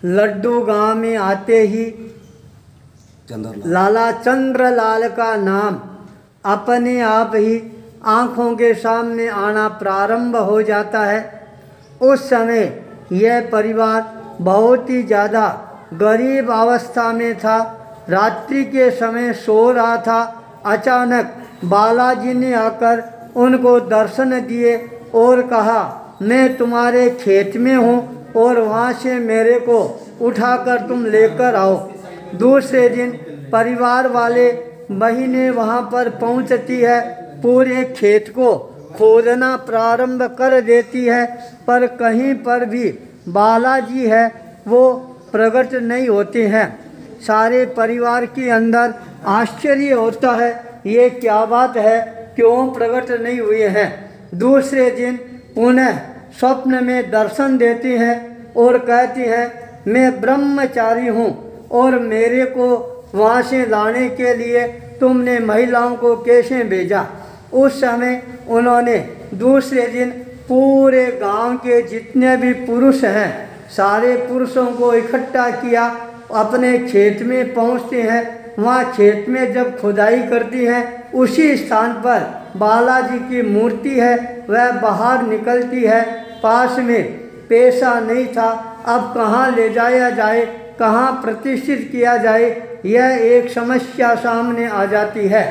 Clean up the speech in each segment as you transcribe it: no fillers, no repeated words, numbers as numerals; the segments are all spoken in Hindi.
लड्डू गांव में आते ही लाला चंद्रलाल का नाम अपने आप ही आँखों के सामने आना प्रारंभ हो जाता है। उस समय यह परिवार बहुत ही ज़्यादा गरीब अवस्था में था। रात्रि के समय सो रहा था। अचानक बालाजी ने आकर उनको दर्शन दिए और कहा, मैं तुम्हारे खेत में हूँ और वहाँ से मेरे को उठाकर तुम लेकर आओ। दूसरे दिन परिवार वाले महीने वहाँ पर पहुँचती है, पूरे खेत को खोदना प्रारंभ कर देती है, पर कहीं पर भी बालाजी है वो प्रकट नहीं होते हैं। सारे परिवार के अंदर आश्चर्य होता है, ये क्या बात है, क्यों प्रकट नहीं हुए हैं। दूसरे दिन पुनः स्वप्न में दर्शन देती हैं और कहती हैं, मैं ब्रह्मचारी हूँ और मेरे को वहाँ से लाने के लिए तुमने महिलाओं को कैसे भेजा। उस समय उन्होंने दूसरे दिन पूरे गांव के जितने भी पुरुष हैं सारे पुरुषों को इकट्ठा किया, अपने खेत में पहुँचते हैं। वहाँ खेत में जब खुदाई करती हैं, उसी स्थान पर बालाजी की मूर्ति है, वह बाहर निकलती है। पास में पैसा नहीं था, अब कहाँ ले जाया जाए, कहाँ प्रतिष्ठित किया जाए, यह एक समस्या सामने आ जाती है।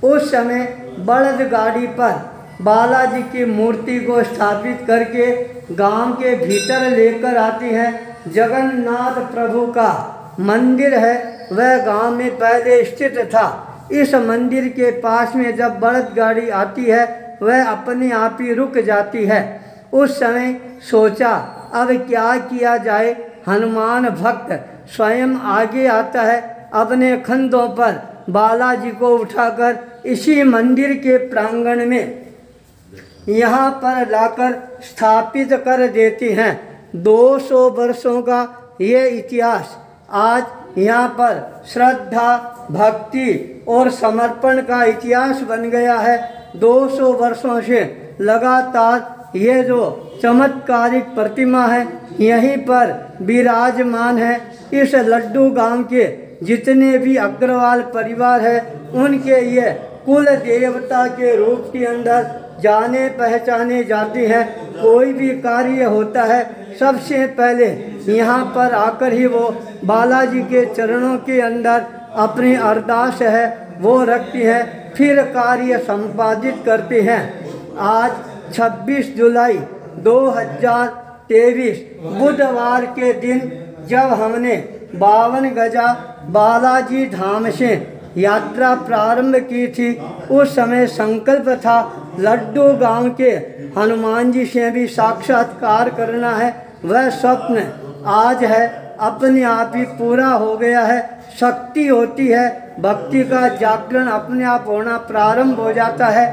उस समय बलद गाड़ी पर बालाजी की मूर्ति को स्थापित करके गांव के भीतर लेकर आती हैं। जगन्नाथ प्रभु का मंदिर है, वह गांव में पहले स्थित था। इस मंदिर के पास में जब बलद गाड़ी आती है, वह अपने आप ही रुक जाती है। उस समय सोचा अब क्या किया जाए। हनुमान भक्त स्वयं आगे आता है, अपने कंधों पर बालाजी को उठाकर इसी मंदिर के प्रांगण में यहाँ पर लाकर स्थापित कर देती हैं। 200 वर्षों का ये इतिहास आज यहाँ पर श्रद्धा, भक्ति और समर्पण का इतिहास बन गया है। 200 वर्षों से लगातार ये जो चमत्कारिक प्रतिमा है यहीं पर विराजमान है। इस लड्डू गांव के जितने भी अग्रवाल परिवार है उनके ये कुल देवता के रूप के अंदर जाने पहचाने जाते हैं। कोई भी कार्य होता है सबसे पहले यहाँ पर आकर ही वो बालाजी के चरणों के अंदर अपनी अरदास है वो रखती हैं, फिर कार्य संपादित करते हैं। आज 26 जुलाई 2023 बुधवार के दिन जब हमने 52 गजा बालाजी धाम से यात्रा प्रारंभ की थी, उस समय संकल्प था लड्डू गांव के हनुमान जी से भी साक्षात्कार करना है। वह स्वप्न आज है, अपने आप ही पूरा हो गया है। शक्ति होती है, भक्ति का जागरण अपने आप होना प्रारंभ हो जाता है।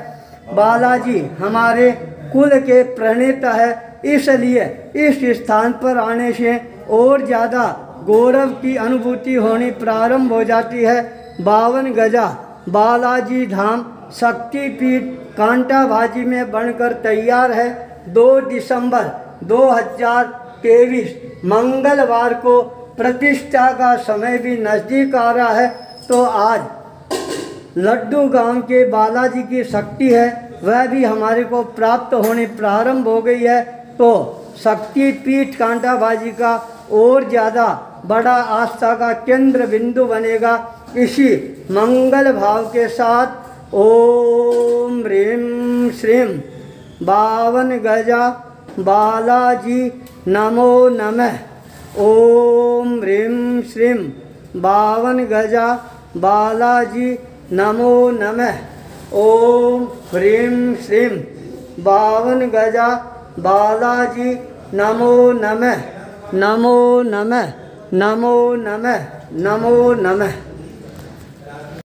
बालाजी हमारे कुल के प्रणेता है, इसलिए इस स्थान पर आने से और ज़्यादा गौरव की अनुभूति होनी प्रारंभ हो जाती है। 52 गजा बालाजी धाम शक्तिपीठ कांटाभाजी में बनकर तैयार है। 2 दिसंबर 2023 मंगलवार को प्रतिष्ठा का समय भी नज़दीक आ रहा है। तो आज लड्डू गांव के बालाजी की शक्ति है वह भी हमारे को प्राप्त होने प्रारंभ हो गई है। तो शक्तिपीठ कांटाभाजी का और ज़्यादा बड़ा आस्था का केंद्र बिंदु बनेगा। इसी मंगल भाव के साथ ओम ह्रीं श्रीं 52 गजा बालाजी नमो नमः। ओम ह्रीं श्रीं 52 गजा बालाजी नमो नमः। ओम ह्रीं श्रीं 52 गजा बालाजी नमो नमः। नमो नमः, नमो नमः, नमो नमः।